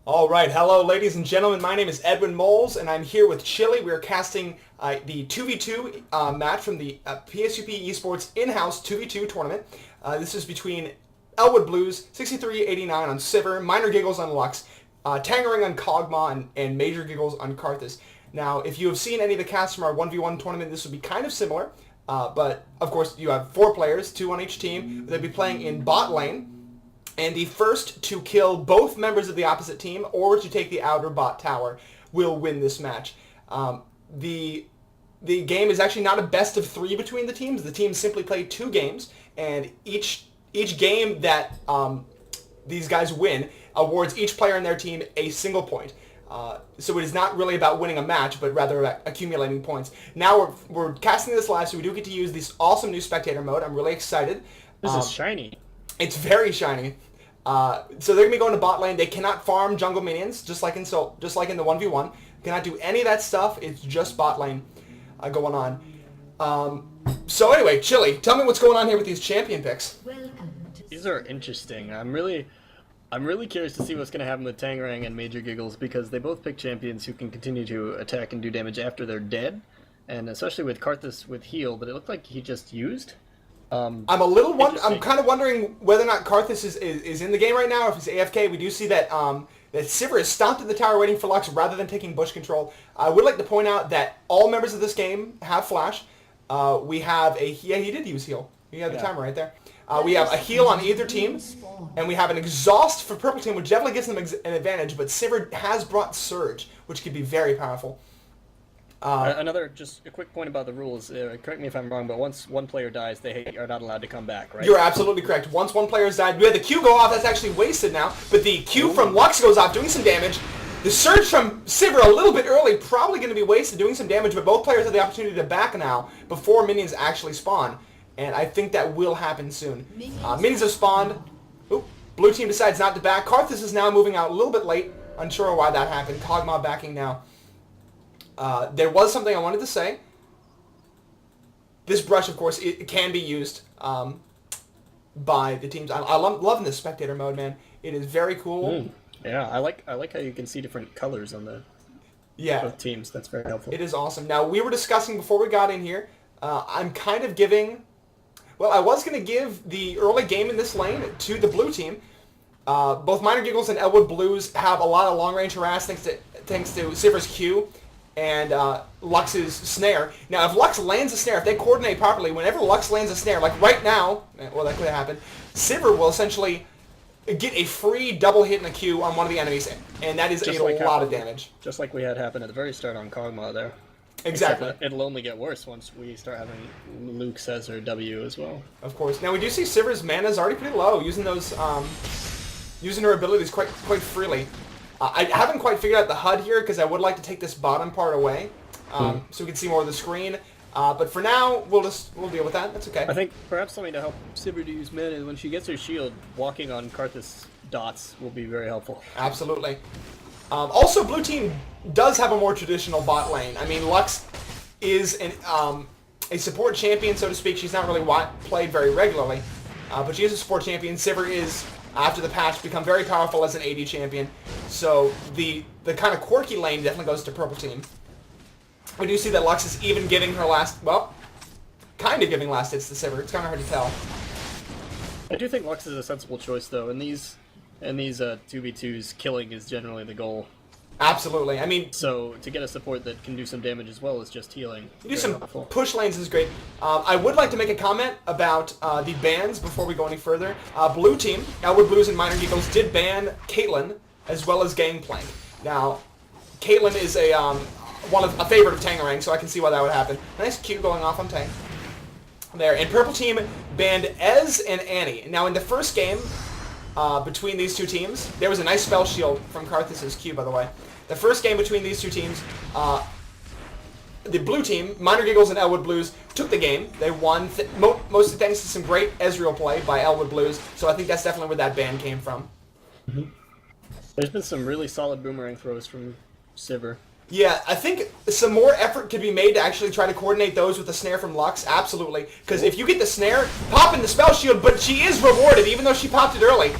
All right, hello ladies and gentlemen, my name is Edwin Moles and I'm here with Chili. We are casting the 2v2 match from the PSUP Esports in-house 2v2 tournament. This is between elwoodblues6389 on Sivir, MajorGiggles on Lux, Tangerang on Kog'Maw, and MajorGiggles on Karthus. Now, if you have seen any of the casts from our 1v1 tournament, this would be kind of similar, but of course you have 4 players, 2 on each team. They'll be playing in bot lane. And the first to kill both members of the opposite team or to take the outer bot tower will win this match. The game is actually not a best of 3 between the teams. The teams simply play 2 games, and each game that these guys win awards each player in their team a single point. So it is not really about winning a match, but rather about accumulating points. Now we're casting this live, so we do get to use this awesome new spectator mode. I'm really excited. This is shiny. It's very shiny. So they're gonna be going to bot lane. They cannot farm jungle minions, just like in the 1v1. Cannot do any of that stuff. It's just bot lane going on. So anyway, Chili, tell me what's going on here with these champion picks. These are interesting. I'm really curious to see what's going to happen with Tangerang and MajorGiggles, because they both pick champions who can continue to attack and do damage after they're dead, and especially with Karthus with heal, but it looked like he just used. I'm kind of wondering whether or not Karthus is in the game right now, or if he's AFK. We do see that that Sivir is stopped at the tower waiting for Lux rather than taking bush control. I would like to point out that all members of this game have flash. We have he did use heal. You have the timer right there. We have a heal on either team, and we have an exhaust for purple team, which definitely gives them an advantage. But Sivir has brought Surge, which could be very powerful. Just a quick point about the rules. Correct me if I'm wrong, but once one player dies, they are not allowed to come back, right? You're absolutely correct. Once one player has died, we had the Q go off. That's actually wasted now. But the Q from Lux goes off, doing some damage. The Surge from Sivir a little bit early, probably going to be wasted, doing some damage. But both players have the opportunity to back now before minions actually spawn. And I think that will happen soon. Minions have spawned. Oop, blue team decides not to back. Karthus is now moving out a little bit late. Unsure why that happened. Kog'Maw backing now. There was something I wanted to say. This brush, of course, it can be used by the teams. I love loving this spectator mode, man. It is very cool. Yeah, I like how you can see different colors on the both teams. That's very helpful. It is awesome. Now, we were discussing before we got in here, I'm kind of giving... Well, I was going to give the early game in this lane to the blue team. Both MajorGiggles and Elwood Blues have a lot of long-range harass thanks to Sivir's Q and Lux's snare. Now, if Lux lands a snare, if they coordinate properly, whenever Lux lands a snare, like right now, well, that could happen, Sivir will essentially get a free double hit in a Q on one of the enemies, and that is a lot of damage. Just like we had happen at the very start on Kog'Maw there. Exactly. It'll only get worse once we start having Luke says or W as well. Of course. Now, we do see Sivir's mana is already pretty low, using those, using her abilities quite freely. I haven't quite figured out the HUD here because I would like to take this bottom part away so we can see more of the screen. But for now, we'll deal with that. That's okay. I think perhaps something to help Sivir to use mana when she gets her shield, walking on Karthus dots will be very helpful. Absolutely. Also, blue team does have a more traditional bot lane. I mean, Lux is a support champion, so to speak. She's not really played very regularly, but she is a support champion. Sivir is, after the patch, become very powerful as an AD champion. So the kind of quirky lane definitely goes to purple team. We do see that Lux is even giving her kind of giving last hits to Sivir. It's kind of hard to tell. I do think Lux is a sensible choice, though. In these 2v2s, killing is generally the goal. Absolutely. I mean, so to get a support that can do some damage as well as just healing. Do some push lanes is great. I would like to make a comment about the bans before we go any further. Blue team, Elwood Blues and MajorGiggles did ban Caitlyn as well as Gangplank. Now, Caitlyn is a favorite of Tangerang, so I can see why that would happen. Nice Q going off on Tang. There, and purple team banned Ez and Annie. Now, in the first game between these two teams, there was a nice spell shield from Karthus' Q, by the way. The first game between these two teams, the blue team, MajorGiggles and Elwood Blues, took the game. They won, mostly thanks to some great Ezreal play by Elwood Blues, so I think that's definitely where that ban came from. There's been some really solid boomerang throws from Sivir. Yeah, I think some more effort could be made to actually try to coordinate those with the snare from Lux, absolutely. Because if you get the snare, pop in the spell shield, but she is rewarded, even though she popped it early.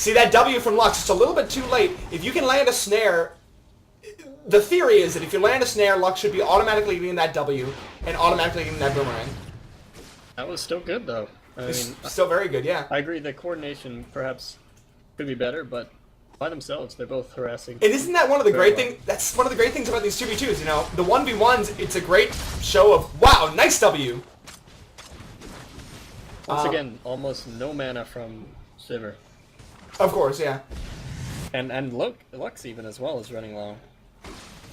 See, that W from Lux, it's a little bit too late. If you can land a snare, the theory is that if you land a snare, Lux should be automatically getting that W and automatically getting that boomerang. That was still good, though. I mean, still very good, yeah. I agree the coordination perhaps could be better, but by themselves, they're both harassing. And isn't that one of the great things? That's one of the great things about these 2v2s, you know? The 1v1s, it's a great show of, wow, nice W! Once again, almost no mana from Sivir. Of course, yeah. And Lux even as well is running long.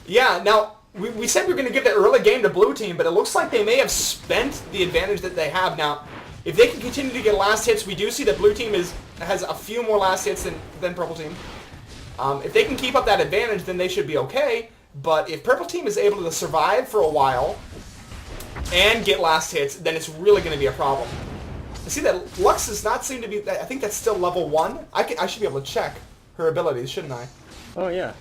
Yeah, now, we said we were going to give the early game to Blue Team, but it looks like they may have spent the advantage that they have. Now, if they can continue to get last hits, we do see that Blue Team has a few more last hits than Purple Team. If they can keep up that advantage, then they should be okay. But if Purple Team is able to survive for a while and get last hits, then it's really going to be a problem. I see that Lux does not seem to be... I think that's still level 1. I should be able to check her abilities, shouldn't I? Oh, yeah.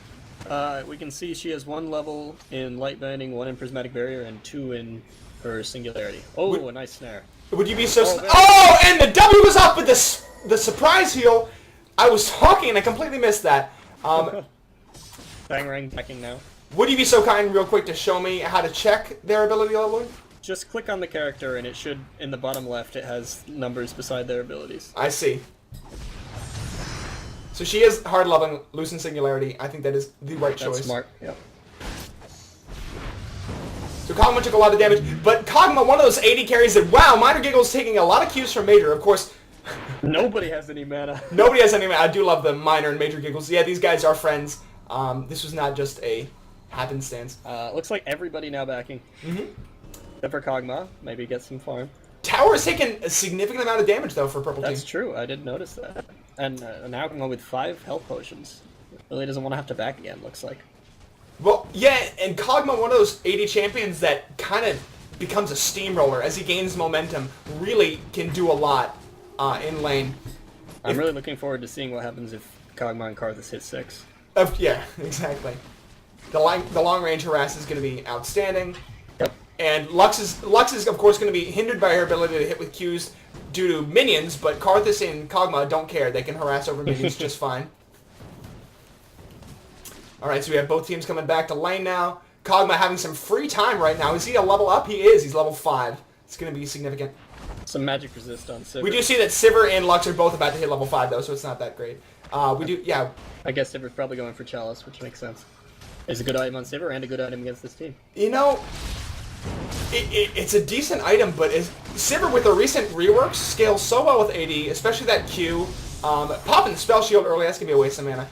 We can see she has 1 level in Light Binding, 1 in Prismatic Barrier, and 2 in her Singularity. Oh, a nice snare. Would you be so... Oh, and the W was up with the surprise heal. I was talking and I completely missed that. Tangerang backing now. Would you be so kind real quick to show me how to check their ability level? Just click on the character and it should, in the bottom left, it has numbers beside their abilities. I see. So she is hard leveling Lucent Singularity. I think that is the right choice. That's smart, yep. So Kog'Maw took a lot of damage, but Kog'Maw, one of those AD carries that, wow, MajorGiggles taking a lot of cues from Major. Of course, nobody has any mana. Nobody has any mana. I do love the Minor and MajorGiggles. Yeah, these guys are friends. This was not just a happenstance. Looks like everybody now backing. Except for Kog'Maw. Maybe get some farm. Tower has taken a significant amount of damage, though, for Purple Team. That's true. I did notice that. And now Kog'Maw with 5 health potions. Really doesn't want to have to back again, looks like. Well, yeah, and Kog'Maw, one of those AD champions that kind of becomes a steamroller as he gains momentum, really can do a lot in lane. I'm really looking forward to seeing what happens if Kog'Maw and Karthus hit 6. Yeah, exactly. The long range harass is going to be outstanding. Yep. And Lux is of course going to be hindered by her ability to hit with Qs due to minions, but Karthus and Kog'Maw don't care. They can harass over minions just fine. Alright, so we have both teams coming back to lane now. Kog'Maw having some free time right now. Is he a level up? He is. He's level 5. It's going to be significant. Some magic resist on Sivir. We do see that Sivir and Lux are both about to hit level 5, though, so it's not that great. Yeah. I guess Sivir's probably going for Chalice, which makes sense. It's a good item on Sivir and a good item against this team. You know, it's a decent item, but Sivir with the recent reworks scales so well with AD, especially that Q. Popping the Spell Shield early, that's going to be a waste of mana.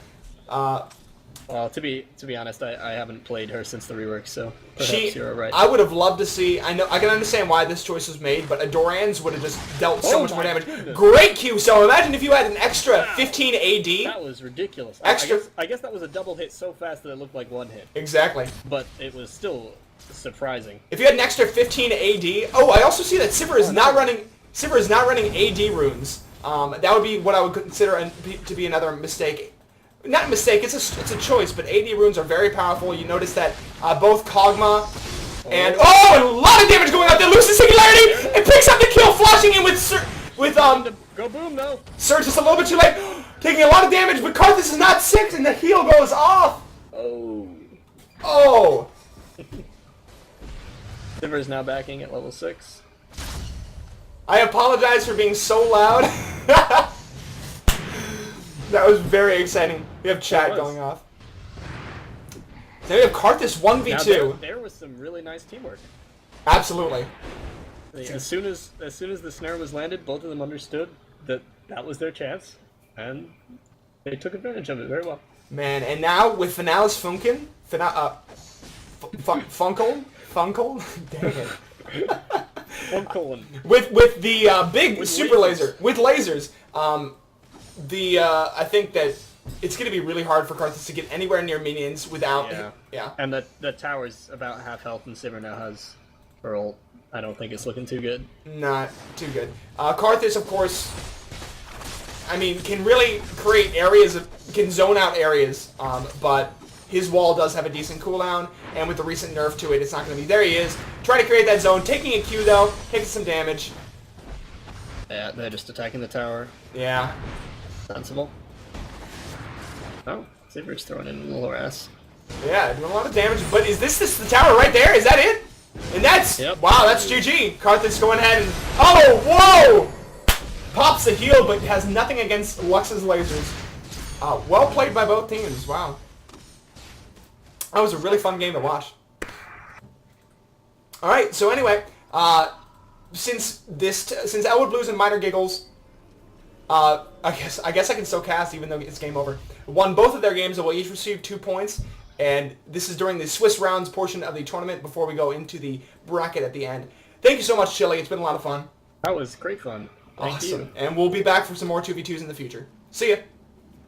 Well, to be honest, I haven't played her since the rework, so perhaps you're right. I would have loved to see. I can understand why this choice was made, but a Doran's would have just dealt so much more damage. Goodness. Great Q. So imagine if you had an extra 15 AD. That was ridiculous. Extra. I guess that was a double hit so fast that it looked like one hit. Exactly. But it was still surprising. If you had an extra 15 AD. Oh, I also see that Sivir is not running. Sivir is not running AD runes. That would be what I would consider to be another mistake. Not a mistake, it's a choice, but AD runes are very powerful. You notice that both Kog'Maw and... Oh, a lot of damage going out there! Lucent Singularity! It picks up the kill, flashing in with Go boom, though! Surge just a little bit too late, taking a lot of damage, but Karthus is not 6, and the heal goes off! Oh. Oh! Sivir is now backing at level 6. I apologize for being so loud. That was very exciting. We have chat going off. Then we have Karthus 1v2. Now there was some really nice teamwork. Absolutely. As soon as the snare was landed, both of them understood that was their chance, and they took advantage of it very well. Man, and now with Finale's Funkin, Funkle, dang it. Funkelin. With the big super lasers. laser, with lasers, I think that it's going to be really hard for Karthus to get anywhere near minions without... Yeah. And the tower's about half health, and Sivir now has her ult. I don't think it's looking too good. Not too good. Karthus, of course, I mean, can really create areas, can zone out areas, but his wall does have a decent cooldown, and with the recent nerf to it, it's not going to be... There he is, trying to create that zone, taking a Q, though, taking some damage. Yeah, they're just attacking the tower. Yeah. Sensible. Oh, Saber's throwing in a little harass. Yeah, doing a lot of damage. But is this the tower right there? Is that it? And that's... Yep. Wow, that's GG. Karthus going ahead and... Oh, whoa! Pops the heal, but has nothing against Lux's lasers. Well played by both teams. Wow. That was a really fun game to watch. Alright, so anyway, since Elwood Blues and MajorGiggles, I guess I can still cast even though it's game over, won both of their games and will each receive 2 points. And this is during the Swiss rounds portion of the tournament before we go into the bracket at the end. Thank you so much, Chili. It's been a lot of fun. That was great fun. Thank Awesome. you. And we'll be back for some more 2v2s in the future. See ya.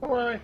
Bye.